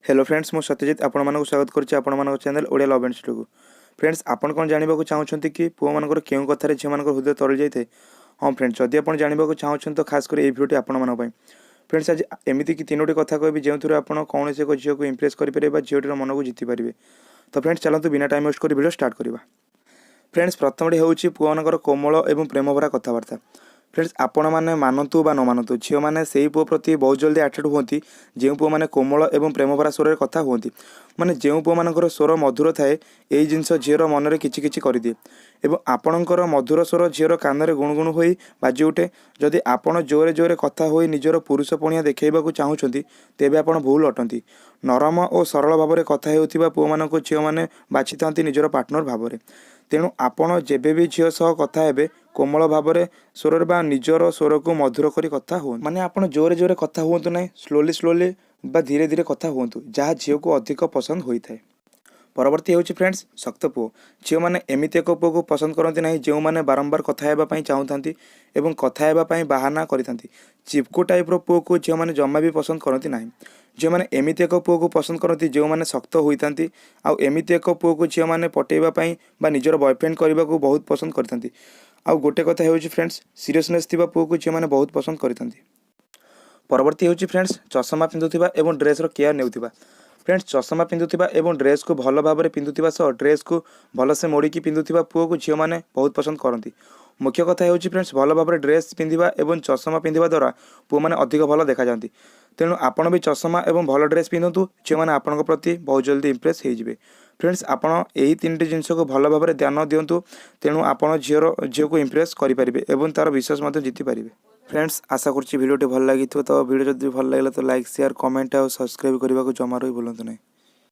Hello friends मु सत्यजीत आपण मानक स्वागत करछि आपण मानक channel Odia love and story को। फ्रेंड्स आपण कोन जानिबा को चाहउछंती कि पुओ मानकर केउ कथारे झियो मानकर हृदय तरल जाइते। हां फ्रेंड्स जदि आपण जानिबा को चाहउछन तो खास कर ए वीडियोटी आपण मानक पय। फ्रेंड्स आज एमिति कि तीनोटी कथा कहबी जेउथुर आपण कोनसे एक झियो को इंप्रेस करि परिबा झियोटीर मन को जिति परिबे। तो फ्रेंड्स चलंतु बिना टाइम वेस्ट करि वीडियो स्टार्ट करबा। फ्रेंड्स प्रथमटी होउछि पुओ मानकर कोमल एवं प्रेम भरा कथावार्ता। फ्रेंड्स आपण मैंने मानतु बा न मानतु झील मैंने से पुओ प्रति बहुत जल्दी आट्राक्ट होती जो पुओ मैंने कोमल एवं प्रेम भरा स्वर कथा होती माने जो पुओ मानकर स्वर मधुर थाए यही जिनस झीर मन में किछि किछि कर दिए एवं आपणकर मधुर स्वर झीर कान में गुणगुण हो बाजी उठे। जदि आपण जोरे जोरे कथा हो निजर पुरुष पणिया देखा चाहूँगी तेबे आपण भूल अटंती। नरम और सरल भाव में कथा होता पुओ मानक झील मैंने बाछि था निजर पार्टनर भाव में। तेणु आपण जेबे भी झील सह कथा हेबे कोमल भाव में स्वर बा निजर स्वर को मधुर करी कथा हो माने आपण जोरे जोरे कथा हुंतु नहीं स्लोली स्लोली बा धीरे धीरे कथा हुंतु जहाँ झील को अधिक पसंद होता है। परवर्ती होची फ्रेंड्स शक्त पुओ। झील मैंने एमती एक पुओ को पसंद करती ना जो मैंने बारंबार कथा हेबापी चाहूँगी एवं कथा हेबापी बाहाना करती। चिपकू टाइप पुओ को झील मैंने जमा भी पसंद करती ना। झील मैंने एमती एक पुओ को पसंद करती जो मैंने शक्त होता आउ एमती एक पुओ को झील मैंने पटेवाई बा निजर बॉयफ्रेंड करने को बहुत पसंद करती। आउ गोटे कथा होची फ्रेंड्स सीरियसनेस थिबा पुओ को झील मैंने बहुत पसंद करती। परवर्ती होची फ्रेंड्स चश्मा पिंधुथिबा एवं ड्रेस रो केयर नेउथिबा। फ्रेंड्स चश्मा पिंधुथिबा एवं ड्रेस को भल भाव में पिंधुथिबा सह ड्रेस को भलसे मोड़िकी पिंधुथिबा पुओ को झील मैंने बहुत पसंद करती। मुख्य कथा होची फ्रेंड्स भल भाव में ड्रेस पिंधिबा एवं चश्मा पिंधिबा द्वारा पुओ मैंने अधिक भल देखा जाती। तेणु आपण भी चश्मा एवं भल ड्रेस पिंधतु झील मैंने आपण प्रति बहुत जल्दी इंप्रेस होइजिबे। फ्रेंड्स आपण यही तीनटी जिनस को भल भाव में ध्यान दिंतु तेणु आपण झील को इंप्रेस करेंगे एवं तार विश्वास जीति पारे। फ्रेंड्स आशा करुँची भिडियोटी भल लगी तो भिडियो जब भल लगे तो लाइक शेयर कमेंट और सब्सक्राइब करने को जमार भी भूलु नहीं।